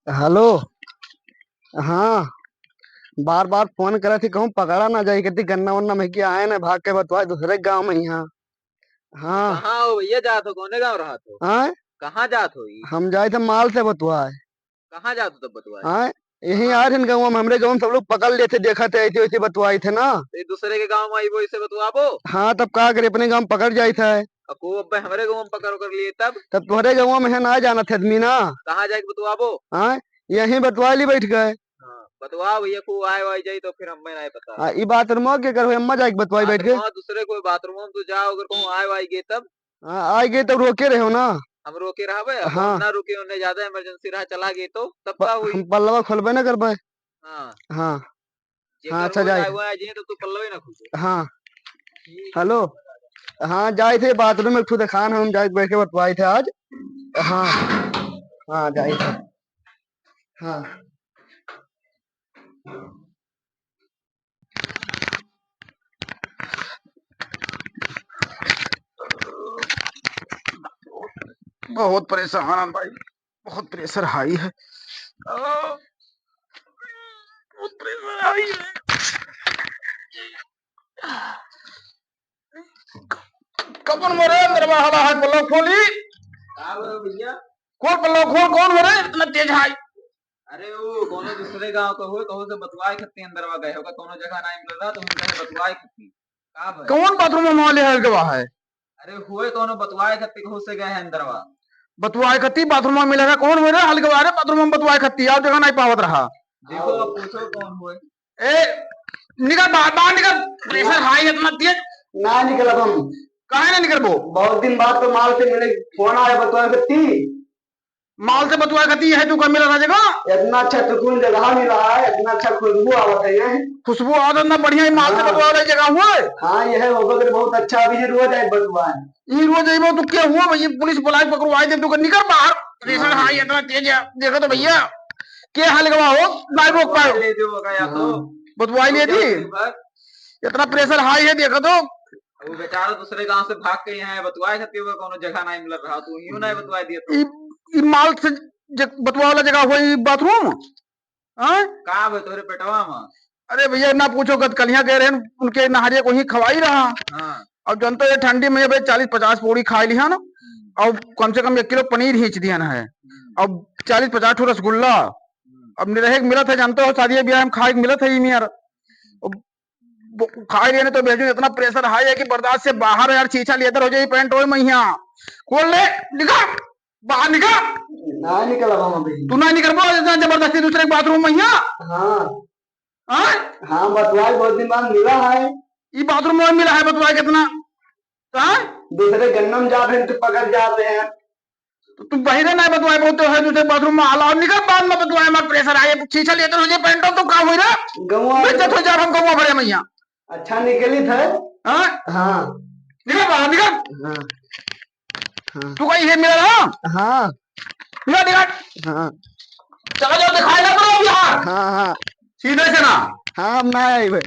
Hello. हाँ। बार बार phone करे थी, कहूँ पकड़ा ना जाए, कहती गन्ना वन्ना में क्या आए ना, भाग के बतवाए दूसरे गांव में यहाँ। हाँ। कहाँ हो भैया? जात हो कौने गाँव रहा तो? हाँ। कहाँ जात हो ई? हम जाए थे माल से बतवाए। कहाँ जात हो तब बतवाए? हाँ। यहीं कहाँ? आए थे गाँव में, हमरे गाँव में सब लोग पकड़ लिए थे, देखा थे ऐसे वैसे बतवाए थे ना। तो ये दूसरे के गाँव में आई वो इसे बतवाबो? हाँ, तब का करे, अपने गाँव में पकड़ जाए थे। अको अब्बे हमारे गाँव में पकड़ कर लिए तब? तब तुम्हारे गाँव में है ना जाना थे आदमी ना। कहाँ जाके बतवाबो? हाँ। यहीं बतवा ली बैठ गए। हाँ बतवा भैया को आए वाई जाई तो फिर हमें नहीं पता। हाँ, ई बात रुमा के करो, अम्मा जाके बतवाई बैठ बाथरूम के। दूसरे कोई बाथरूम में तो जाओ, अगर कहूँ आए वाई गए तब हाँ, आ गए तब रोके रहे हो ना। हम रोके रहा भाई। अब हम हाँ। ना रुके, उन्हें ज्यादा इमरजेंसी रहा चला गए तो तब का हुई? हम पल्लवा खोलबे ना करबे। हाँ। हाँ। हाँ, जेकर अच्छा रोज जाए आए थे। हुआ है जी तो तू पल्लवी ना खुदे। हाँ। ठीक है हेलो। भैया। हाँ, जाए थे बाथरूम में, खुद खान हम जाए बैठ के बतवाए थे आज। हाँ। हाँ, जाए थे। हाँ। बहुत परेशान है भाई। बहुत प्रेशर हाई है। बहुत प्रेशर हाई है। कौन मरे अंदर में हला है, पल्लव खोली। का बोलो भैया? खोल पल्लव खोल, कौन मरे इतना तेज हाई। अरे वो कोनो दूसरे गांव का हो, कहूँ से बतवाए खत्ती अंदर वा गए होगा, कोनो जगह ना मिल रहा तो हम कहे बतवाए खत्ती का भाई। कौन बाथरूम में माले है गवा है। अरे हुए कोनो बतवाए खत्ती कहूँ से गए हैं अंदर वा। बतवाए खत्ती बाथरूम में मिलेगा, कौन मेरे हल गवा रहे बाथरूम में बतवाए खत्ती, आप जगह नहीं पावत रहा। देखो अब पूछो कौन हुए। ए, निकल बाहर, बाहर निकल। प्रेशर हाई है इतना तेज। ना निकल अब हम। काहे ना निकल वो, बहुत दिन बाद तो माल से मिले, फोन आया बतवा सकती। माल से बतवा करती है, तू कब मिला था जगह, इतना अच्छा सुकून जगह मिला है, इतना अच्छा खुशबू आवत है। खुशबू आवत ना बढ़िया ही माल से बतवा वाली जगह हुआ। हाँ, यह होगा कि बहुत अच्छा, अभी ये रोज आए बतवा। ये रोज आई तो क्या हुआ भैया, पुलिस बुलाई पकड़वाई दे, तू निकल बाहर। प्रेशर हाई इतना तेज है, देखो तो भैया क्या हाल गवा हो, ना रोक पाए। ले जो होगा या तो बतवाई ले दी, इतना प्रेशर हाई है, देखो तो। वो बेचारा दूसरे गांव से भाग के यहाँ बतवाए खत्ती हुआ, कोनो जगह नहीं मिल रहा तो यूं नहीं बतवाए दिए तो। ई माल से बतवा वाला जगह हुआ ई बाथरूम। हाँ? का भाई तोरे पेटवा में? अरे भैया ना पूछो, कल कलिया गए रहे उनके नहरिया को ही खवाई रहा। हाँ। अब जानते हो ठंडी में भाई 40-50 पूरी खा लिया ना। अब कम से कम 1 किलो पनीर खींच दिया ना है। अब 40-50 ठो रसगुल्ला। अब निरहे मिला था, जानते हो शादी ब्याह में खाए मिला था ही यार। खाए लिए तो भेजो, इतना प्रेशर हाई है कि बर्दाश्त से बाहर है यार, छीछा लेदर हो जाए पैंट हो मैया। खोल ले, निकल बाहर निकल। ना निकल हम अभी, तू ना निकल बो इतना जबरदस्ती दूसरे बाथरूम में। हाँ। हाँ। हाँ, बतवाई बहुत दिन बाद मिला है। ये बाथरूम में मिला है, बतवाई कितना। हाँ? दूसरे गन्नम जा रहे हैं तो पकड़ जा रहे हैं। तो तुम बहिरे ना बतवाए बोलते है, दूसरे बाथरूम में आला निकल, बाद में बतवाए मत, प्रेशर आए छीछा लेदर हो जाए पैंट तो का हुई रे। गवा बेइज्जत हो जा रहा हम गवा भरे मैया। अच्छा निकली थे। हाँ। हाँ। निकल बाहर निकल। हाँ। हाँ। तू कहीं है मेरा ना। हाँ। निकल निकल। हाँ। चला जाओ, दिखाई ना करो बिहार। हाँ हाँ। सीधे से ना। हाँ, हम ना आए भाई।